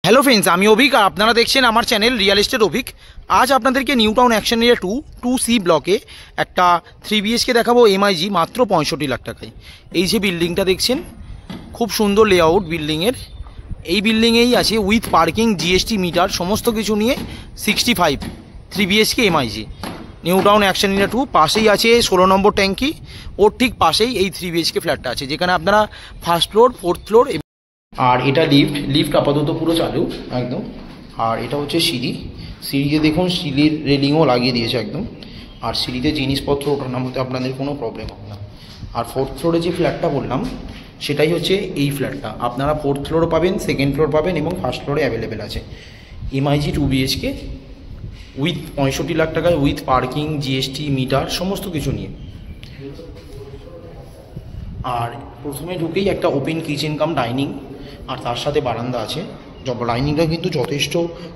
Hello friends, আমি অভিক আর আপনারা দেখছেন আমার চ্যানেল রিয়েল এস্টেট অভিক। আজ আপনাদেরকে new town action area 2C ব্লকে একটা 3 BHK দেখাবো এমআইজি মাত্র 65 লাখ টাকায়। এই যে বিল্ডিংটা দেখছেন, খুব সুন্দর লেআউট বিল্ডিংয়ের। এই বিল্ডিংয়েই আছে উইথ পার্কিং, জিএসটি মিটার সমস্ত কিছু নিয়ে 65 3 BHK MiG. New town action area 2 পাশেই আছে 16 নম্বর ট্যাঙ্কি, ওর ঠিক পাশেই এই 3 BHK ফ্ল্যাটটা আছে, যেখানে আপনারা ফার্স্ট ফ্লোর, ফোর্থ ফ্লোর। আর এটা লিফট আপাতত পুরো চালু একদম। আর এটা হচ্ছে সিঁড়িতে দেখুন স্টিলের রেলিংও লাগিয়ে দিয়েছে একদম। আর সিঁড়িতে জিনিসপত্র ওঠার নামতে আপনাদের কোনো প্রবলেম হবে না। আর ফোর্থ ফ্লোরে যে ফ্ল্যাটটা বললাম সেটাই হচ্ছে এই ফ্ল্যাটটা। আপনারা ফোর্থ ফ্লোরও পাবেন, সেকেন্ড ফ্লোর পাবেন এবং ফার্স্ট ফ্লোরে অ্যাভেলেবেল আছে। এমআইজি 2 BHK উইথ 65 লাখ টাকায়, উইথ পার্কিং, জিএসটি মিটার সমস্ত কিছু নিয়ে। আর প্রথমে ঢুকেই একটা ওপেন কিচেন কাম ডাইনিং, আর তার সাথে বারান্দা আছে। ডাইনিংটা কিন্তু যথেষ্ট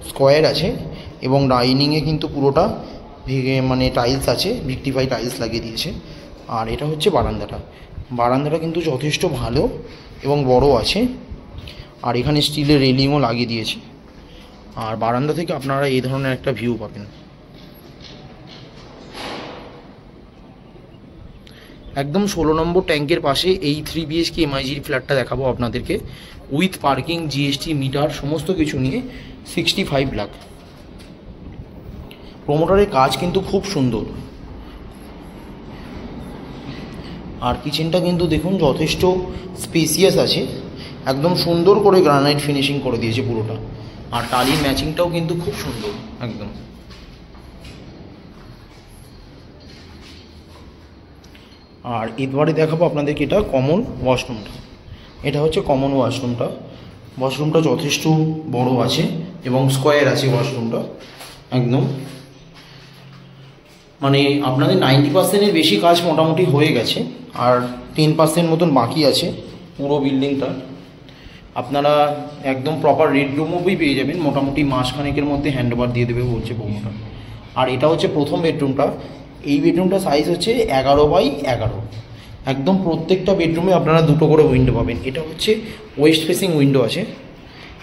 স্কোয়ার আছে এবং ডাইনিংয়ে কিন্তু পুরোটা মানে টাইলস আছে, ভিক্টিফাই টাইলস লাগিয়ে দিয়েছে। আর এটা হচ্ছে বারান্দাটা কিন্তু যথেষ্ট ভালো এবং বড় আছে। আর এখানে স্টিলের রেলিংও লাগিয়ে দিয়েছে। আর বারান্দা থেকে আপনারা এই ধরনের একটা ভিউ পাবেন। একদম 16 নম্বর ট্যাঙ্কের পাশে এই 3 BHK এমআইজির ফ্ল্যাটটা দেখাবো আপনাদেরকে, উইথ পার্কিং, জিএসটি মিটার সমস্ত কিছু নিয়ে 65 লাখ। প্রমোটারের কাজ কিন্তু খুব সুন্দর। আর কিচেনটা কিন্তু দেখুন যথেষ্ট স্পেসিয়াস আছে, একদম সুন্দর করে গ্রানাইট ফিনিশিং করে দিয়েছে পুরোটা। আর টালির ম্যাচিংটাও কিন্তু খুব সুন্দর একদম। আর এবারে দেখাবো আপনাদেরকে এটা কমন ওয়াশরুমটা। এটা হচ্ছে কমন ওয়াশরুমটা যথেষ্ট বড় আছে এবং স্কোয়ার আছে ওয়াশরুমটা একদম। মানে আপনাদের 90%-এর বেশি কাজ মোটামুটি হয়ে গেছে, আর 10% মতন বাকি আছে পুরো বিল্ডিংটা। আপনারা একদম প্রপার রেড রুমও পেয়ে যাবেন, মোটামুটি মাসখানেকের মধ্যে হ্যান্ডওভার দিয়ে দেবে বলছে প্রমোটার। আর এটা হচ্ছে প্রথম বেডরুমটা। এই বেডরুমটা সাইজ হচ্ছে 11x11। একদম প্রত্যেকটা বেডরুমে আপনারা দুটো করে উইন্ডো পাবেন। এটা হচ্ছে ওয়েস্ট ফেসিং উইন্ডো আছে,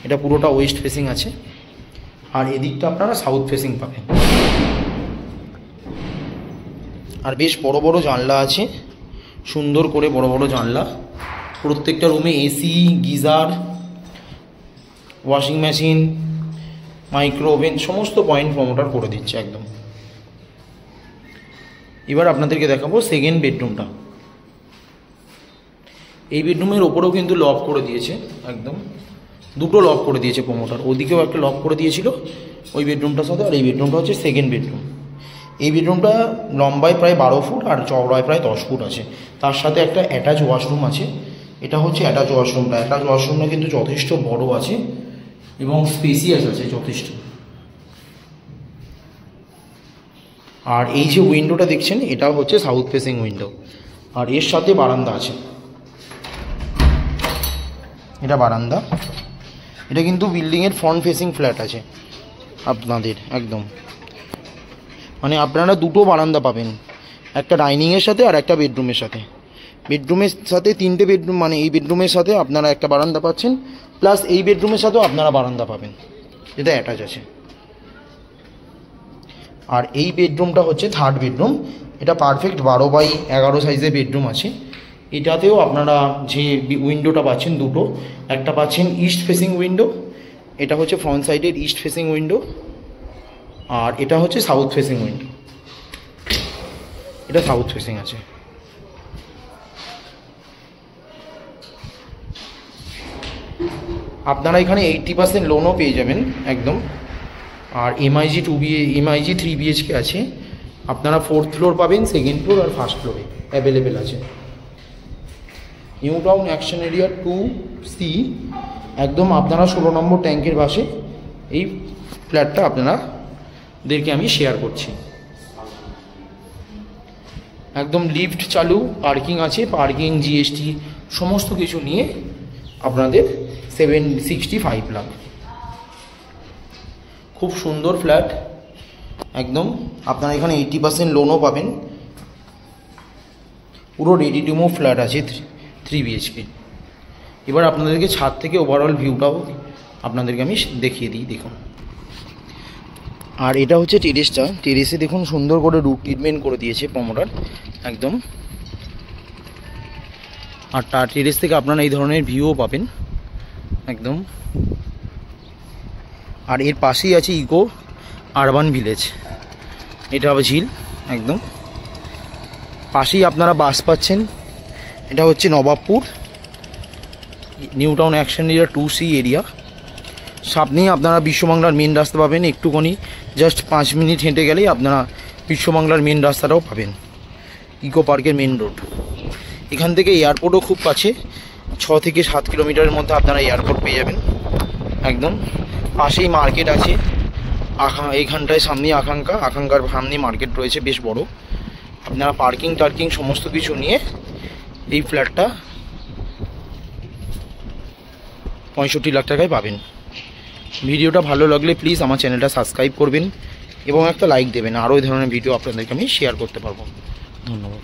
এটা পুরোটা ওয়েস্ট ফেসিং আছে। আর এদিকটা আপনারা সাউথ ফেসিং পাবেন। আর বেশ বড় বড় জানলা আছে, সুন্দর করে বড় বড় জানলা। প্রত্যেকটা রুমে AC, geyser, washing machine, micro oven সমস্ত পয়েন্ট প্রমোটার করে দিচ্ছে একদম। এবার আপনাদেরকে দেখাবো সেকেন্ড বেডরুমটা। এই বেডরুমের ওপরেও কিন্তু লক করে দিয়েছে একদম, দুটো লক করে দিয়েছে প্রমোটার। ওদিকেও একটা লক করে দিয়েছিল ওই বেডরুমটার সাথে। আর এই বেডরুমটা হচ্ছে সেকেন্ড বেডরুম। এই বেডরুমটা লম্বায় প্রায় 12 ফুট আর চওড়ায় প্রায় 10 ফুট আছে। তার সাথে একটা অ্যাটাচ ওয়াশরুম আছে। এটা হচ্ছে অ্যাটাচ ওয়াশরুমটা কিন্তু যথেষ্ট বড় আছে এবং স্পেসিয়াস আছে যথেষ্ট। আর এই যে উইন্ডোটা দেখছেন, এটা হচ্ছে সাউথ ফেসিং উইন্ডো। আর এর সাথে বারান্দা আছে, এটা বারান্দা। এটা কিন্তু বিল্ডিংয়ের ফ্রন্ট ফেসিং ফ্ল্যাট আছে আপনাদের একদম। মানে আপনারা দুটো বারান্দা পাবেন, একটা ডাইনিংয়ের সাথে আর একটা বেডরুমের সাথে। বেডরুমের সাথে 3টে বেডরুম, মানে এই বেডরুমের সাথে আপনারা একটা বারান্দা পাচ্ছেন, প্লাস এই বেডরুমের সাথেও আপনারা বারান্দা পাবেন, যেটা অ্যাটাচ আছে। আর এই বেডরুমটা হচ্ছে থার্ড বেডরুম। এটা পারফেক্ট 12x11 সাইজের বেডরুম আছে। এটাতেও আপনারা যে উইন্ডোটা পাচ্ছেন দুটো, একটা পাচ্ছেন ইস্ট ফেসিং উইন্ডো, এটা হচ্ছে ফ্রন্ট সাইডের ইস্ট ফেসিং উইন্ডো। আর এটা হচ্ছে সাউথ ফেসিং উইন্ডো, এটা সাউথ ফেসিং আছে। আপনারা এখানে 80% লোনও পেয়ে যাবেন একদম। আর এমআইজি 3 BHK আছে। আপনারা ফোর্থ ফ্লোর পাবেন, সেকেন্ড ফ্লোর আর ফার্স্ট ফ্লোরে অ্যাভেলেবেল আছে। New town action area 2C একদম আপনারা 16 নম্বর ট্যাঙ্কের পাশে এই ফ্ল্যাটটা আপনাদেরকে আমি শেয়ার করছি। একদম লিফট চালু, পার্কিং আছে, পার্কিং, জিএসটি সমস্ত কিছু নিয়ে আপনাদের 65 লাখ। খুব সুন্দর ফ্ল্যাট একদম। আপনারা এখানে 80% লোনও পাবেন। পুরো রেডি টু মুভ ফ্ল্যাট আছে 3 BHK। এবার আপনাদেরকে ছাদ থেকে ওভারঅল ভিউটাও আপনাদেরকে আমি দেখিয়ে দিই। দেখুন, আর এটা হচ্ছে টেরেসটা। টেরেসে দেখুন সুন্দর করে রুট ট্রিটমেন্ট করে দিয়েছে প্রমোটার একদম। আর তার টেরেস থেকে আপনারা এই ধরনের ভিউও পাবেন একদম। আর এর পাশেই আছে ইকো আরবান ভিলেজ, এটা হবে ঝিল একদম। পাশেই আপনারা বাস পাচ্ছেন, এটা হচ্ছে Nawabpur new town action area 2C area. সামনেই আপনারা বিশ্ববাংলার মেন রাস্তা পাবেন, একটুখানি জাস্ট 5 মিনিট হেঁটে গেলেই আপনারা বিশ্ববাংলার মেন রাস্তাটাও পাবেন, ইকো পার্কের মেন রোড। এখান থেকে এয়ারপোর্টও খুব কাছে, 6 থেকে 7 কিলোমিটারের মধ্যে আপনারা এয়ারপোর্ট পেয়ে যাবেন একদম। পাশেই মার্কেট আছে, এইখানটায় সামনেই আকাঙ্ক্ষার সামনে মার্কেট রয়েছে বেশ বড়। আপনারা পার্কিং টার্কিং সমস্ত কিছু নিয়ে এই ফ্ল্যাটটা 65 লাখ টাকায় পাবেন। ভিডিওটা ভালো লাগলে প্লিজ আমার চ্যানেলটা সাবস্ক্রাইব করবেন এবং একটা লাইক দেবেন, আরও এই ধরনের ভিডিও আপনাদেরকে আমি শেয়ার করতে পারবো। ধন্যবাদ।